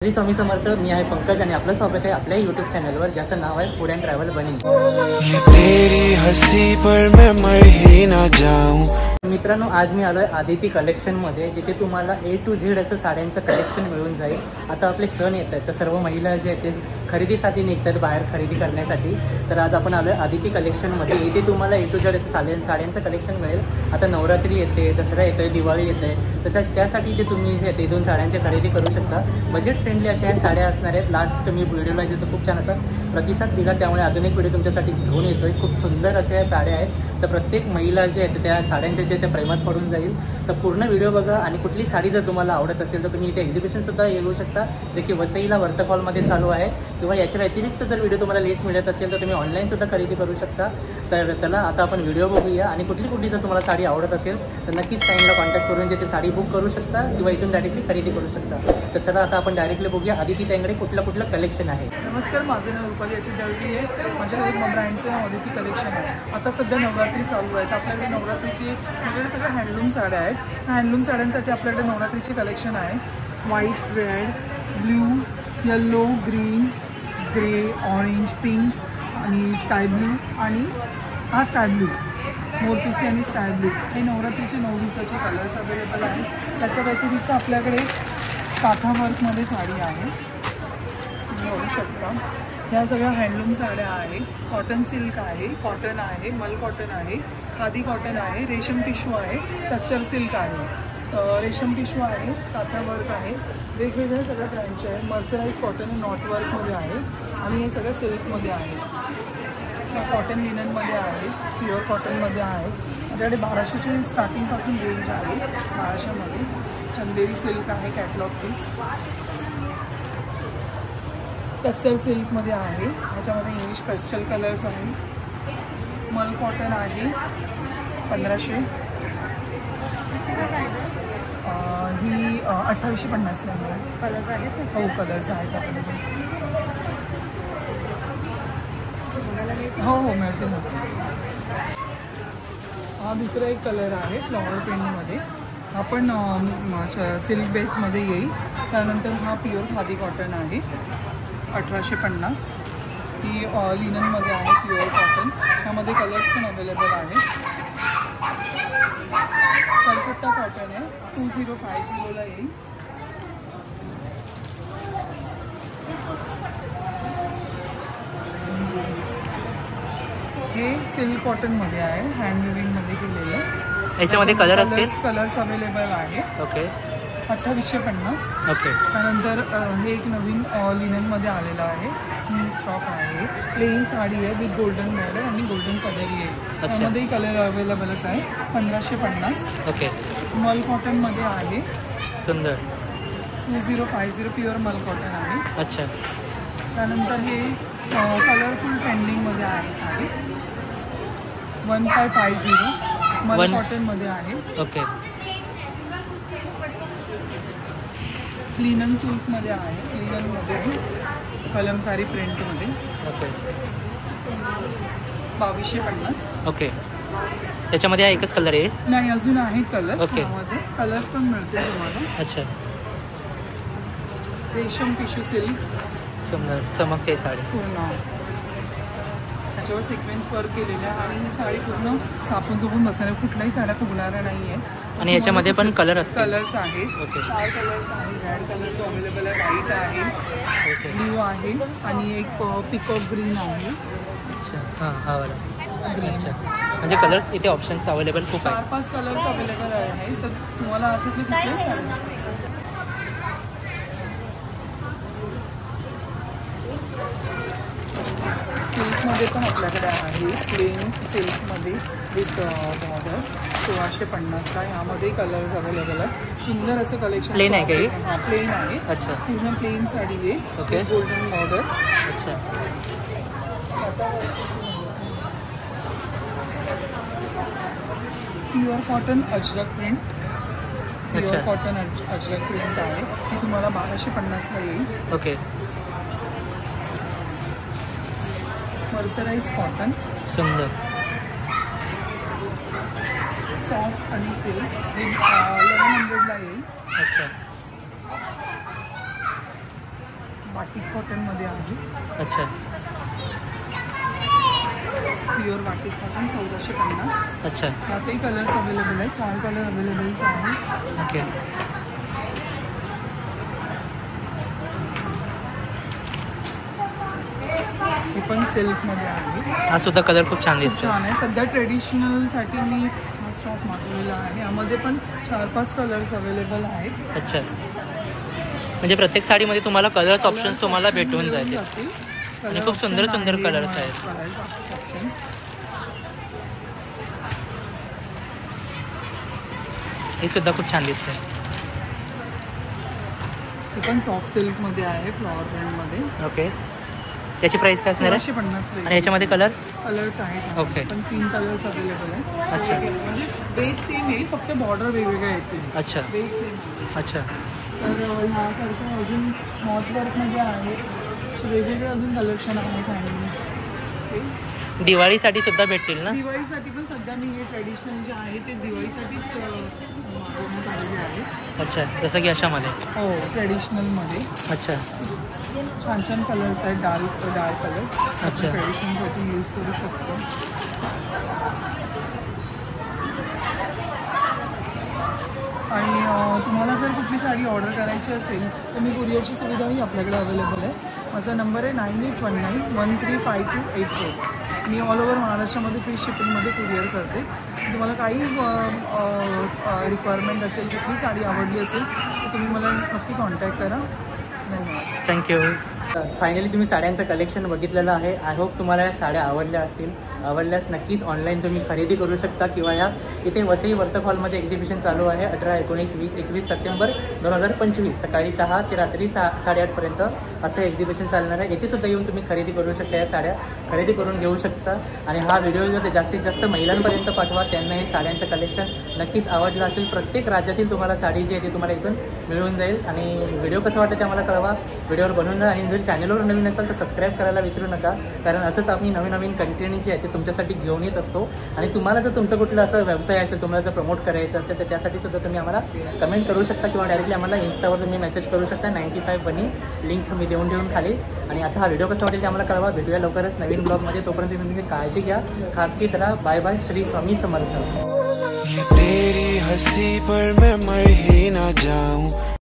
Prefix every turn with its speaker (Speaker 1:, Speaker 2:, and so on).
Speaker 1: श्री स्वामी समर्थ। मी आहे पंकज आणि आपलं स्वागत आहे आपल्या यूट्यूब चॅनलवर ज्याचं नाव आहे फूड अँड ट्रॅव्हल बनी। मित्रांनो, आज मी आलोय आदिती कलेक्शनमध्ये, जिथे तुम्हाला A to Z असं साड्यांचं कलेक्शन मिळून जाईल। आता आपले सण येत आहेत तर सर्व महिला जे आहेत ते खरेदीसाठी निघतात बाहेर खरेदी करण्यासाठी। तर आज आपण आलोय आदिती कलेक्शनमध्ये। इथे तुम्हाला A to Z असं साड्यांचं कलेक्शन मिळेल। आता नवरात्री येते, दसरा येतोय, दिवाळी येते, तर त्यासाठी जे तुम्ही जे ते दोन साड्यांची खरेदी करू शकता। बजेट फ्रेंडली अशा साड्या असणार आहेत। लास्ट मी व्हिडिओला जे खूप छान असा प्रतिसाद दिला, त्यामुळे अजून एक व्हिडिओ तुमच्यासाठी घेऊन येतोय। खूप सुंदर अशा या साड्या आहेत। तर प्रत्येक महिला जे आहेत त्या साड्यांच्या जे ते प्रेमात पडून जाईल। तर पूर्ण व्हिडिओ बघा आणि कुठली साडी जर तुम्हाला आवडत असेल तर तुम्ही इथे एक्झिबिशनसुद्धा येऊ शकता, जे की वसईला वर्तफॉलमध्ये चालू आहे। किंवा याच्या व्यतिरिक्त जर व्हिडिओ तुम्हाला लेट मिळत असेल तर तुम्ही ऑनलाईनसुद्धा खरेदी करू शकता। तर चला आता आपण व्हिडिओ बघूया आणि कुठली जर तुम्हाला साडी आवडत असेल तर नक्कीच टाईमला कॉन्टॅक्ट करून जे ते साडी बुक करू शकता किंवा इथून डायरेक्टली खरेदी करू शकता। तर चला आता आपण डायरेक्टली बघूया आदिती ताईंकडे कुठलं कलेक्शन आहे।
Speaker 2: नमस्कार, माझं नाव रुपाली याची दळवी आहे। माझ्याकडे एक ब्रँडचं आदिती कलेक्शन आहे। आता सध्या नवरात्री चालू आहे, तर आपल्याकडे नवरात्रीची आपल्याकडे सगळ्या हँडलूम साड्या आहेत। हँडलूम साड्यांसाठी आपल्याकडे नवरात्रीचे कलेक्शन आहे। White, red, blue, yellow, green, grey, orange, pink आणि स्काय ब्ल्यू आणि हा स्काय ब्ल्यू, मोरपिसी आणि स्काय ब्ल्यू हे नवरात्रीचे 9 दिवसाचे कलर्स अवेलेबल आहेत। त्याच्या व्यतिरिक्त आपल्याकडे काथा वर्कमध्ये साडी आहे, तुम्ही बघू शकता। ह्या सगळ्या हँडलूम साड्या आहेत। कॉटन सिल्क आहे, कॉटन आहे, मल कॉटन आहे, खादी कॉटन आहे, रेशम टिश्यू आहे, तस्सर सिल्क आहे, रेशम टिश्यू आहे, काथा वर्क आहे, वेगवेगळ्या सगळ्या ब्रँडचे आहे। मर्सराईज कॉटन नॉट वर्कमध्ये आहे आणि हे सगळं सिल्कमध्ये आहे। कॉटन लिननमध्ये आहे, प्युअर कॉटनमध्ये आहे। आपल्याकडे 1200ची स्टार्टिंगपासून रेंज आहे। 1200मध्ये चंदेरी सिल्क आहे, कॅटलॉग पीस, टस्सर सिल्कमध्ये आहे। ह्याच्यामध्ये इंग्लिश पेस्टल कलर्स आहे। मल कॉटन आहे 1500, ही 2850ला मिळेल। कलर्स आहेत, हो कलर्स आहेत आपल्याकडे, हो मिळते ना। हा दुसरा एक कलर आहे फ्लॉवर प्रिंटमध्ये, हा पण सिल्क बेसमध्ये येईल। त्यानंतर हा प्युअर खादी कॉटन आहे 1850, ही लिननमध्ये आहे, प्युअर कॉटन। ह्यामध्ये कलर्स पण अवेलेबल आहे। कलकत्ता कॉटन आहे, 2050ला येईल। हे सिल्क कॉटनमध्ये आहे, हँड विविंगमध्ये केलेलं आहे।
Speaker 1: याच्यामध्ये कलर असतील,
Speaker 2: कलर्स अवेलेबल आहे।
Speaker 1: ओके,
Speaker 2: 2850।
Speaker 1: ओके।
Speaker 2: त्यानंतर हे एक नवीन लिननमध्ये आलेलं आहे, न्यू स्टॉक आहे। प्लेन साडी आहे विथ गोल्डन बॉर्डर आणि गोल्डन कलरही आहे। त्यामध्येही कलर अवेलेबलच आहे, 1550, ओके। मल कॉटनमध्ये आहे,
Speaker 1: सुंदर,
Speaker 2: 2050 प्युअर मल कॉटन आहे।
Speaker 1: अच्छा।
Speaker 2: त्यानंतर हे कलरफुल ट्रेंडिंगमध्ये आहे साडी, 1550 मल कॉटनमध्ये आहे,
Speaker 1: ओके।
Speaker 2: लिनन सिल्कमध्ये आहे, लिननमध्ये कलमकारी प्रिंटमध्ये,
Speaker 1: ओके,
Speaker 2: 2250,
Speaker 1: ओके। त्याच्यामध्ये हा एकच कलर आहे?
Speaker 2: नाही, अजून आहेत कलर,
Speaker 1: ओके।
Speaker 2: त्यामध्ये कलर्स पण मिळते तुम्हाला।
Speaker 1: अच्छा,
Speaker 2: रेशम टिश्यू सिल्क,
Speaker 1: सुंदर चमकते साडी
Speaker 2: पूर्ण, त्याच्यावर सिक्वेन्स वर्क केलेलं आहे आणि ही साडी पूर्ण सापून झोपून बसणार, कुठल्याही साड्या फुगणाऱ्या नाही आहे।
Speaker 1: आणि याच्यामध्ये पण कलर असतात,
Speaker 2: कलर्स आहेत,
Speaker 1: ओके।
Speaker 2: 4 कलर्स आहेत। रेड कलर जो अवेलेबल आहे, व्हाईट आहे,
Speaker 1: ओके,
Speaker 2: ब्ल्यू आहे आणि एक पिकॉक ग्रीन आहे।
Speaker 1: अच्छा, हां हा वाला ग्रीन, अच्छा। म्हणजे कलर्स इथे ऑप्शन्स अवेलेबल खूप आहेत,
Speaker 2: 4-5 कलर्स अवेलेबल आहे। तर तुम्हाला अशातली कुठली साडी सिल्कमध्ये पण आपल्याकडे आहे, प्लेन सिल्कमध्ये विथ बॉर्डर, 1650ला। यामध्ये कलर्स अवेलेबल आहे, सुंदर असं कलेक्शन।
Speaker 1: प्लेन आहे काही?
Speaker 2: हां, प्लेन आहे,
Speaker 1: अच्छा,
Speaker 2: पूर्ण प्लेन साडी आहे,
Speaker 1: ओके,
Speaker 2: गोल्डन बॉर्डर,
Speaker 1: अच्छा।
Speaker 2: Pure cotton Ajrak print, pure
Speaker 1: अच्छा,
Speaker 2: कॉटन अजरक प्रिंट आहे, ती तुम्हाला 1250ला येईल,
Speaker 1: ओके।
Speaker 2: मर्सराईज कॉटन,
Speaker 1: सुंदर,
Speaker 2: सॉफ्ट आणि सिल्क, 1100ला येईल,
Speaker 1: अच्छा।
Speaker 2: बाटिक कॉटनमध्ये आहे.
Speaker 1: अच्छा,
Speaker 2: प्युअर बाटिक कॉटन 1450.
Speaker 1: अच्छा.
Speaker 2: यातही कलर्स अवेलेबल आहे. 4 कलर अवेलेबल्स आहे.
Speaker 1: ओके.
Speaker 2: हे पण सिल्कमध्ये आहे.
Speaker 1: हा सुद्धा कलर खूप छान
Speaker 2: खूप
Speaker 1: दिसतो.
Speaker 2: छान आहे. सध्या ट्रेडिशनलसाठी मी हा स्टॉक मागवलेला आहे. यामध्ये पण 4-5 कलर्स अवेलेबल आहेत.
Speaker 1: अच्छा, म्हणजे प्रत्येक साडीमध्ये तुम्हाला कलर्स ऑप्शन्स तुम्हाला भेटून जातील. आणि खूप सुंदर सुंदर कलर्स आहेत.
Speaker 2: ऑप्शन.
Speaker 1: हे सुद्धा खूप छान दिसतंय.
Speaker 2: हे पण सॉफ्ट सिल्कमध्ये आहे, फ्लॉवर प्रिंटमध्ये.
Speaker 1: ओके. त्याची प्राइस काय असणार आहे?
Speaker 2: 1650.
Speaker 1: आणि याच्यामध्ये कलर
Speaker 2: कलर्स आहेत.
Speaker 1: ओके.
Speaker 2: पण 3 कलर्स अवेलेबल आहेत.
Speaker 1: अच्छा.
Speaker 2: म्हणजे बेस सेम येईल, फक्त बॉर्डर वेगवेगळ्या येतील.
Speaker 1: अच्छा,
Speaker 2: बेस सेम.
Speaker 1: अच्छा.
Speaker 2: तर ह्यासारखं अजून नॉट वर्कमध्ये आहे. वेगवेगळे अजून कलेक्शन आहेत हँडलूम्सचे.
Speaker 1: दिवाळीसाठी सुद्धा भेटतील ना?
Speaker 2: दिवाळीसाठी पण सध्या मी हे ट्रेडिशनल जे आहे ते दिवाळीसाठीच मागवण्यात आलेले आहे.
Speaker 1: अच्छा, जसं की अशामध्ये.
Speaker 2: हो, ट्रेडिशनलमध्ये.
Speaker 1: अच्छा,
Speaker 2: छान छान कलर्स आहेत. Dark colour.
Speaker 1: अच्छा.
Speaker 2: ट्रेडिशनलसाठी यूज करू शकतो. आणि तुम्हाला जर कुठली साडी ऑर्डर करायची असेल तर मी कुरिअरची सुविधाही आपल्याकडे अवेलेबल आहे. माझा नंबर आहे 9819135284. मी ऑल ओव्हर महाराष्ट्रामध्ये फ्री शिपिंगमध्ये कुरिअर करते. तुम्हाला काही रिक्वायरमेंट असेल, कुठली साडी आवडली असेल तर तुम्ही मला नक्की कॉन्टॅक्ट करा. धन्यवाद.
Speaker 1: थँक्यू. फायनली तुम्ही साड्यांचं कलेक्शन बघितलेलं आहे. आय होप तुम्हाला या साड्या आवडल्या असतील. आवडल्यास नक्कीच ऑनलाईन तुम्ही खरेदी करू शकता किंवा या इथे वसई वर्तक हॉलमध्ये एक्झिबिशन चालू आहे. 18, 19, 20, 21 सप्टेंबर 2025 सकाळी 10 ते रात्री 8:30 असं एक्झिबिशन चालणार आहे. येथे सुद्धा येऊन तुम्ही खरेदी करू शकता. या साड्या खरेदी करून घेऊ शकता. आणि हा व्हिडिओ जर जास्तीत जास्त महिलांपर्यंत पाठवा, त्यांना हे साड्यांचं कलेक्शन नक्कीच आवडलं असेल. प्रत्येक राज्यातील तुम्हाला साडी जी आहे ती तुम्हाला इथून मिळून जाईल. आणि व्हिडिओ कसं वाटतं ते आम्हाला कळवा. व्हिडिओवर बनवून आणि जर चॅनलवर नवीन असाल तर सबस्क्राईब करायला विसरू नका. कारण असंच आम्ही नवीन नवीन कंटेंट जे आहे ते तुमच्यासाठी घेऊन येत असतो. आणि तुम्हाला जर तुमचं कुठलं असं व्यवसाय असेल, तुम्हाला जर प्रमोट करायचं असेल तर त्यासाठी सुद्धा तुम्ही आम्हाला कमेंट करू शकता किंवा डायरेक्टली आम्हाला इन्स्टावर तुम्ही मेसेज करू शकता. 95 बनी लिंक मी देऊन ठेवून खाली. आणि आता हा व्हिडिओ कसा वाटेल ते आम्हाला कळवा. भेटूया लवकरच नवीन ब्लॉगमध्ये. तोपर्यंत तुम्ही काळजी घ्या. खात राहा. Bye bye. श्री स्वामी समर्थ.
Speaker 3: तेरी हंसी पर मैं मर ही ना जाऊं.